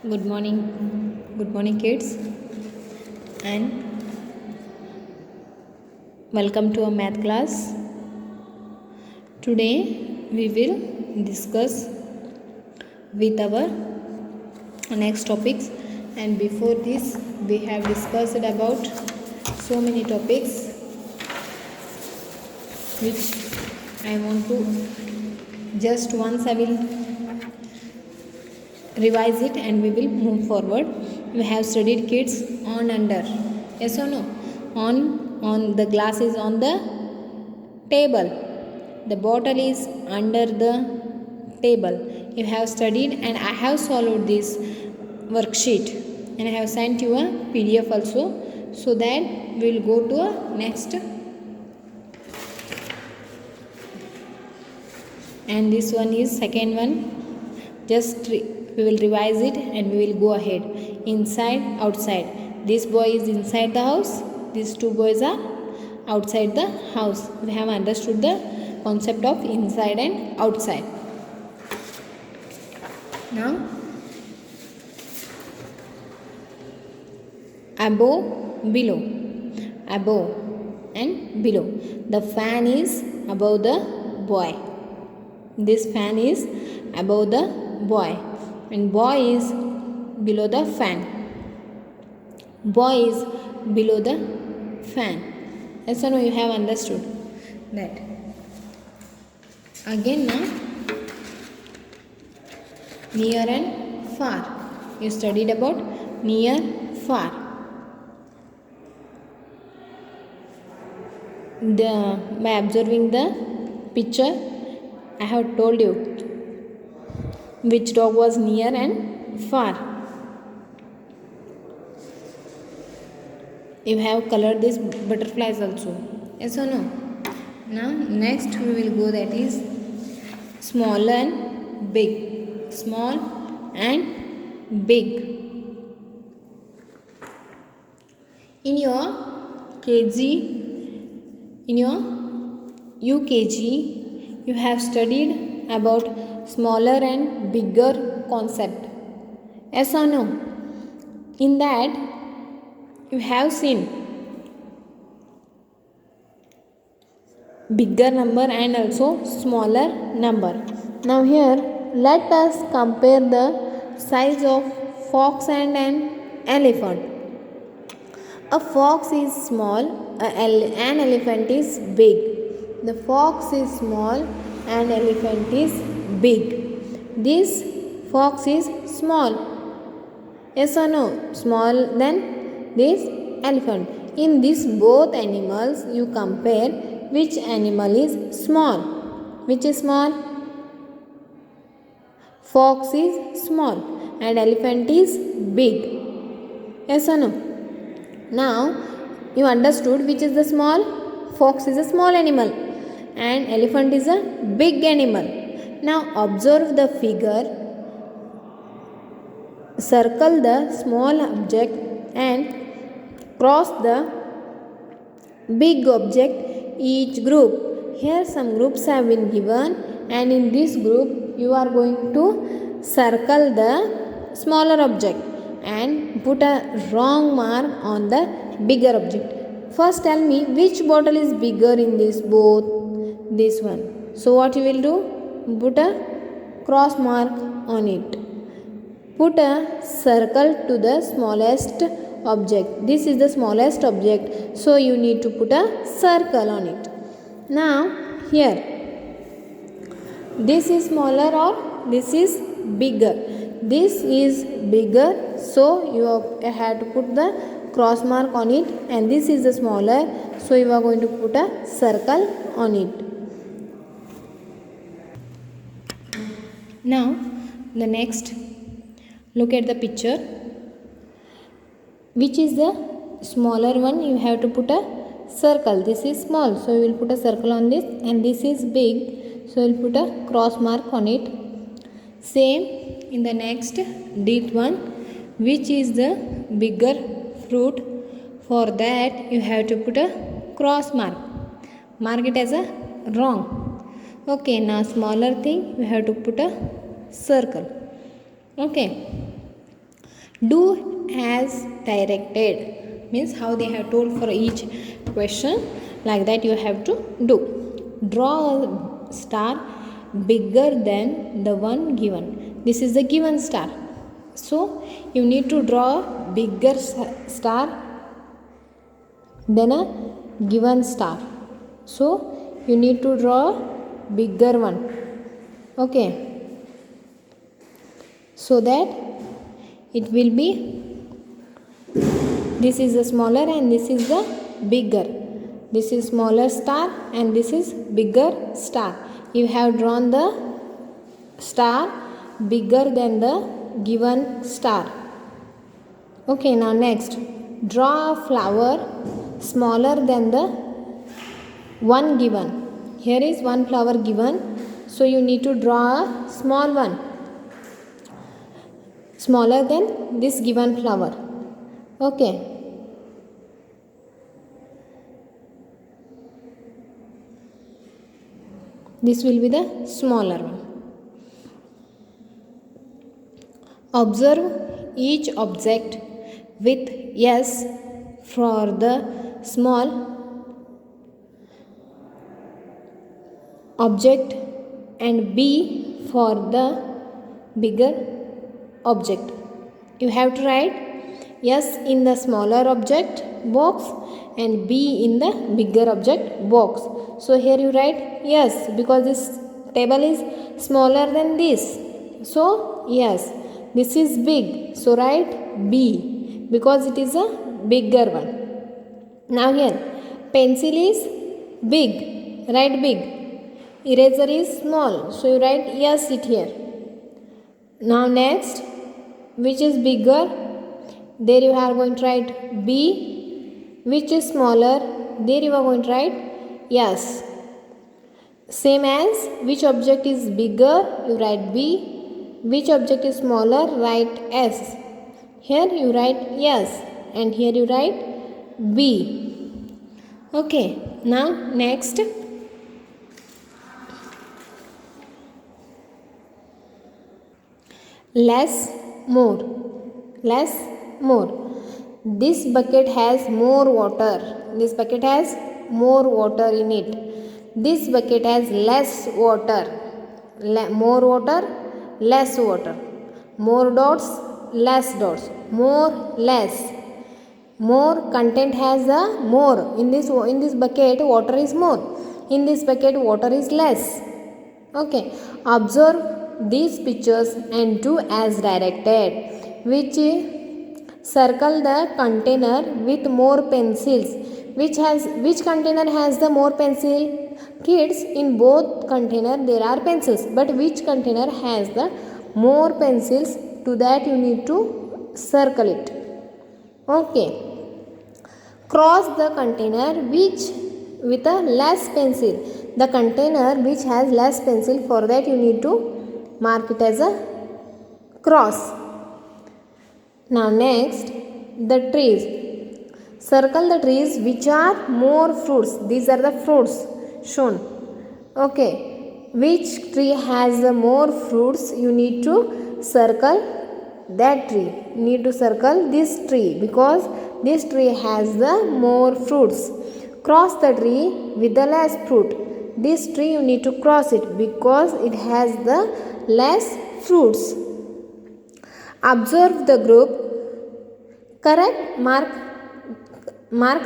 Good morning, kids, and welcome to our math class. Today we will discuss with our next topics, and before this, we have discussed about so many topics which I want to just once I will revise it and we will move forward. We have studied kids on under, yes or no? On the glass is on the table, the bottle is under the table. You have studied and I have solved this worksheet and I have sent you a PDF also, so that we will go to a next, and this one is second one. Just we will revise it and we will go ahead. Inside, outside. This boy is inside the house, these two boys are outside the house. We have understood the concept of inside and outside. Now above, below, above and below. The fan is above the boy. This fan is above the boy and boy is below the fan. Boy is below the fan. Yes or no? You have understood that. Again now, near and far. You studied about near, far. By observing the picture, I have told you which dog was near and far. You have colored these butterflies also, yes or no? Now next we will go, that is small and big. Small and big. In your UKG, you have studied about smaller and bigger concept. Yes or no? In that, you have seen bigger number and also smaller number. Now here, let us compare the size of fox and an elephant. A fox is small, an elephant is big. The fox is small and elephant is big. This fox is small. Yes or no? Small than this elephant. In these both animals, you compare which animal is small. Which is small? Fox is small and elephant is big. Yes or no? Now, you understood which is the small? Fox is a small animal and elephant is a big animal. Now, observe the figure. Circle the small object and cross the big object each group. Here some groups have been given, and in this group you are going to circle the smaller object and put a wrong mark on the bigger object. First tell me which bottle is bigger in this both. This one. So what you will do? Put a cross mark on it. Put a circle to the smallest object. This is the smallest object, so you need to put a circle on it. Now here, this is smaller or this is bigger? This is bigger, so you have to put the cross mark on it, and this is the smaller, so you are going to put a circle on it. Now the next, look at the picture. Which is the smaller one? You have to put a circle. This is small, so you will put a circle on this, and this is big, so you will put a cross mark on it. Same in the next date one. Which is the bigger fruit? For that you have to put a cross mark. Mark it as a wrong. Okay, now smaller thing you have to put a circle. Okay. Do as directed means how they have told for each question, like that you have to do. Draw a star bigger than the one given. This is the given star, so you need to draw a bigger star than a given star. So you need to draw a bigger one. Okay, so that it will be, this is the smaller and this is the bigger. This is smaller star and this is bigger star. You have drawn the star bigger than the given star. Okay, now next, draw a flower smaller than the one given. Here is one flower given, so you need to draw a small one, smaller than this given flower. Okay, this will be the smaller one. Observe each object with S for the small object and B for the bigger object. You have to write S in the smaller object box and B in the bigger object box. So here you write yes, because this table is smaller than this. So yes, this is big. So write B because it is a bigger one. Now here pencil is big. Write big. Eraser is small. So you write yes it here. Now next, which is bigger? There you are going to write B. Which is smaller? There you are going to write yes. Same as which object is bigger? You write B. Which object is smaller? Write S. Here you write yes and here you write B. Okay, now next. Less, more. Less, more. This bucket has more water. This bucket has more water in it. This bucket has less water. More water, less water. More dots, less dots. More, less. More content has a more. In this bucket, water is more. In this bucket, water is less. Okay. Observe these pictures and do as directed. Which circle the container with more pencils. Which container has the more pencil? Kids, in both container there are pencils, but which container has the more pencils? To that you need to circle it. Okay. Cross the container which with a less pencil. The container which has less pencil, for that you need to mark it as a cross. Now next, the trees. Circle the trees which are more fruits. These are the fruits shown. Okay. Which tree has the more fruits? You need to circle that tree. You need to circle this tree because this tree has the more fruits. Cross the tree with the less fruit. This tree you need to cross it because it has the less fruits. Observe the group. Correct, mark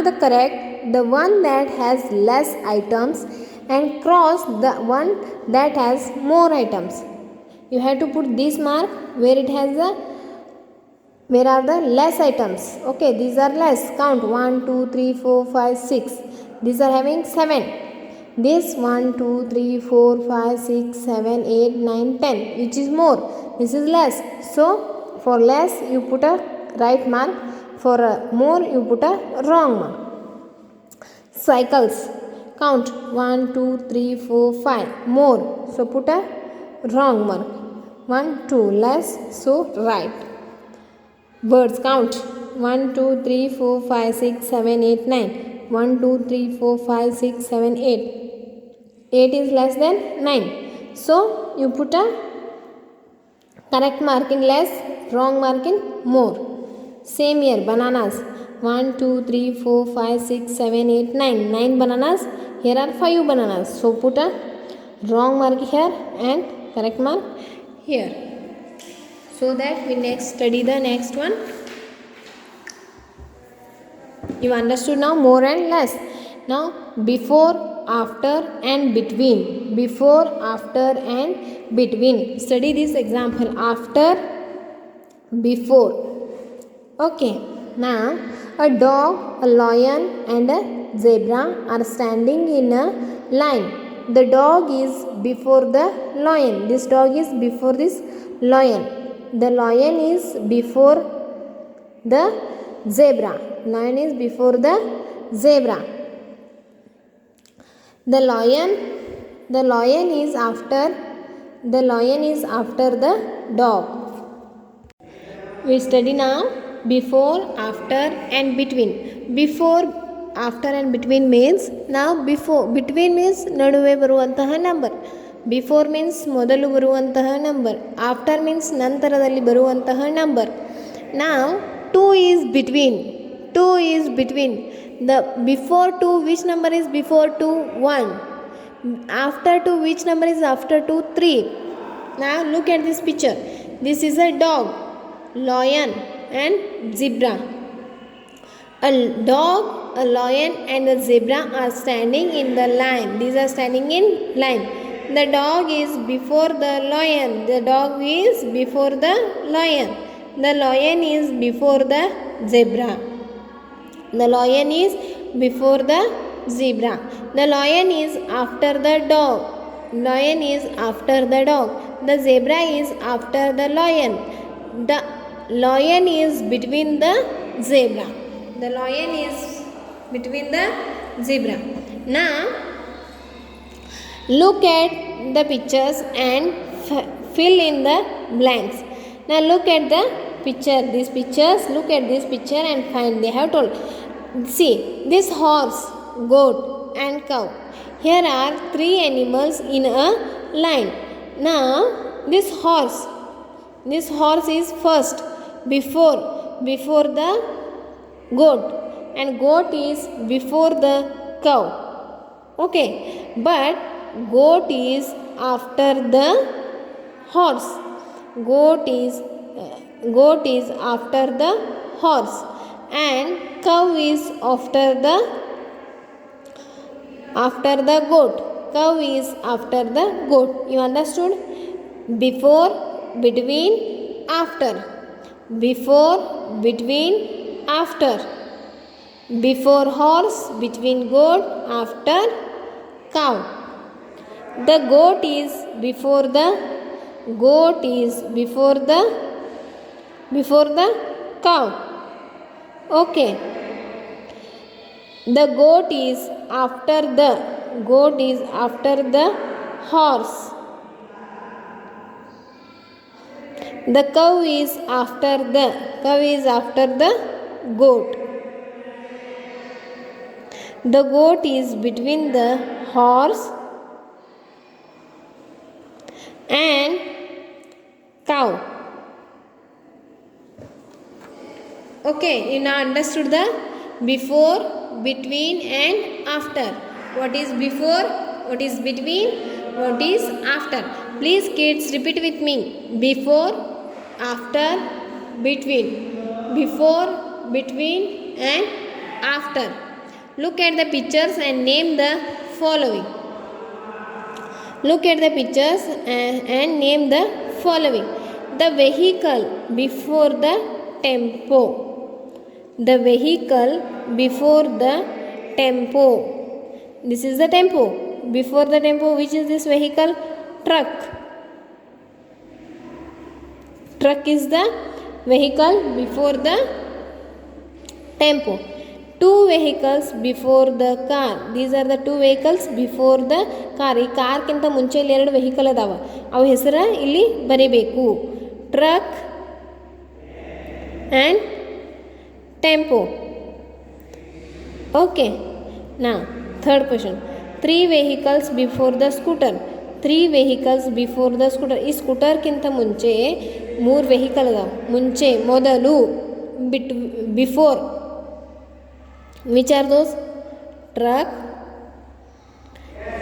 the correct, the one that has less items, and cross the one that has more items. You have to put this mark where it has where are the less items. Okay, these are less. Count 1, 2, 3, 4, 5, 6. These are having 7. This 1, 2, 3, 4, 5, 6, 7, 8, 9, 10. Which is more? This is less. So, for less you put a right mark. For more you put a wrong mark. Cycles. Count 1, 2, 3, 4, 5. More. So, put a wrong mark. 1, 2. Less. So, right. Words. Count 1, 2, 3, 4, 5, 6, 7, 8, 9. 1, 2, 3, 4, 5, 6, 7, 8. 8 is less than 9. So, you put a correct mark in less, wrong mark in more. Same here, bananas. 1, 2, 3, 4, 5, 6, 7, 8, 9. 9 bananas. Here are 5 bananas. So put a wrong mark here and correct mark here. So that we next study the next one. You understood now more and less. Now before, after and between. Before, after and between. Study this example. After, before. Okay. Now a dog, a lion and a zebra are standing in a line. The dog is before the lion. This dog is before this lion. The lion is before the zebra. Lion is before the zebra. The lion is after the dog. We study now before, after and between. Before, after and between means, now before, between means ನಡುವೆ ಬರುವಂತಹ number. Before means ಮೊದಲು ಬರುವಂತಹ number. After means ನಂತರದಲ್ಲಿ ಬರುವಂತಹ number. ನಾವು 2 is between. 2 is between. The before 2, which number is before 2? 1. After 2, which number is after 2? 3. Now look at this picture. This is a dog, lion and zebra. A dog, a lion and a zebra are standing in the line. These are standing in line. The dog is before the lion. The dog is before the lion. The lion is before the zebra. The lion is before the zebra. The lion is after the dog. Lion is after the dog. The zebra is after the lion. The lion is between the zebra. The lion is between the zebra. Now look at the pictures and fill in the blanks. Now look at the picture. These pictures. Look at this picture and find. They have told. See this horse, goat and cow. Here are 3 animals in a line. Now this horse is first before the goat, and goat is before the cow. Okay, but goat is after the horse. Goat is after the horse, and cow is after the goat. Cow is after the goat. You understood? Before, between, after. Before, between, after. Before horse, between goat, after cow. The goat is before the cow. Okay. The goat is after the horse. The cow is after the goat. The goat is between the horse and cow. Okay, you now understood the before, between and after. What is before, what is between, what is after. Please kids repeat with me. Before, after, between. Before, between and after. Look at the pictures and name the following. Look at the pictures and name the following. The vehicle before the tempo. The vehicle before the tempo. This is the tempo. Before the tempo, which is this vehicle? Truck. Truck is the vehicle before the tempo. 2 vehicles before the car. These are the 2 vehicles before the car. ಈ ಕಾರ್ಕಿಂತ ಮುಂಚೆ ಇಲ್ಲಿ 2 vehicle ಅದಾವ. ಅವು ಹೆಸರು ಇಲ್ಲಿ ಬರಿಬೇಕು. Truck and tempo. Okay. Now third question. 3 vehicles before the scooter. 3 vehicles before the scooter. ಈ ಸ್ಕೂಟರ್ಕಿಂತ ಮುಂಚೆ 3 ವೆಹಿಕಲ್ ಅದಾವ. ಮುಂಚೆ ಮೊದಲು before. Which are those? Truck,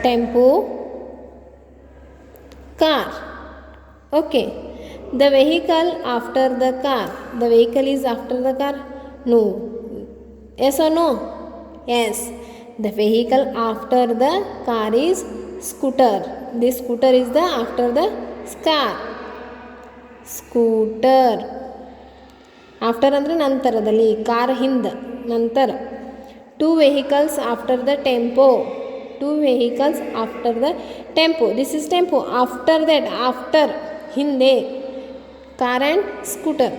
tempo, car. Okay. The vehicle after the car. The vehicle is after the car? No. Yes or no? Yes. The vehicle after the car is scooter. This scooter is the after the car. Scooter. After ಅಂದರೆ ನಂತರದಲ್ಲಿ, car ಹಿಂದೆ ನಂತರ. Two vehicles after the tempo. Two vehicles after the tempo. This is tempo. After that, after, ಹಿಂದೆ, car and scooter.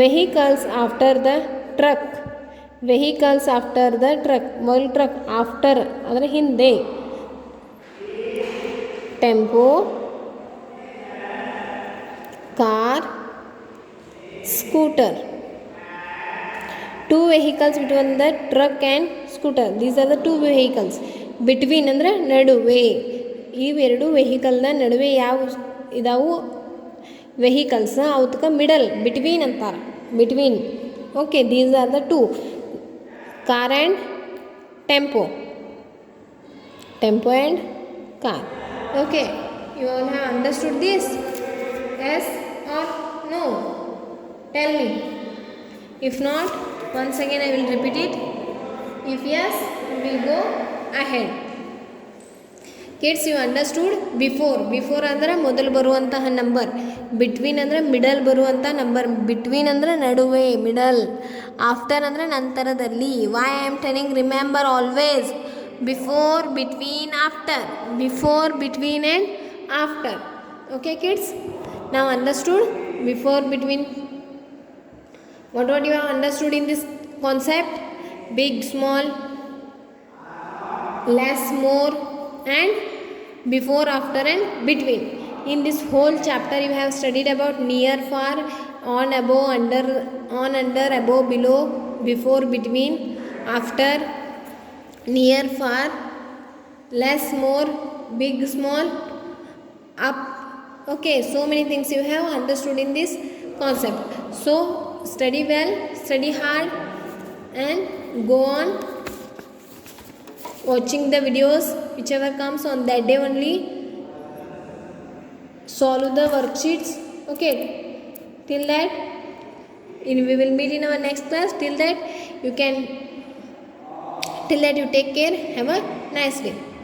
Vehicles after the truck. Vehicles after the truck. ಮೊದಲು truck after ಅಂದರೆ ಹಿಂದೆ. Tempo, car, scooter. Two vehicles between the truck and scooter. These are the two vehicles. Between ಅಂದರೆ ನಡುವೆ. ಇವೆರಡು ವೆಹಿಕಲ್ನ ನಡುವೆ ಯಾವ ಇದಾವು ವೆಹಿಕಲ್ಸ್ ಅವಕ್ಕೆ ಮಿಡಲ್ ಬಿಟ್ವೀನ್ ಅಂತಾರೆ. Between. Okay, these are the two, car and tempo. Tempo and car. Okay, you all have understood this? Yes or no? Tell me. If not, once again I will repeat it. If yes, we will go ahead. Kids, you understood? Before ಅಂದರೆ ಮೊದಲು ಬರುವಂತಹ number. Between ಅಂದರೆ middle ಬರುವಂಥ number. Between ಅಂದರೆ ನಡುವೆ, middle. After ಅಂದರೆ ನಂತರದಲ್ಲಿ. Why I am telling, remember always. Before, between, after. Before, between and after. Okay kids? Now understood? Before, between. What you have understood in this concept? Big, small, less, more, and before, after and between. In this whole chapter you have studied about near, far, on, above, under, above, below, before, between, after, near, far, less, more, big, small, up. Okay, so many things you have understood in this concept. So study well, study hard, and go on watching the videos whichever comes on that day only. Solve the worksheets. Okay, till that we will meet in our next class. Till that you take care. Have a nice day.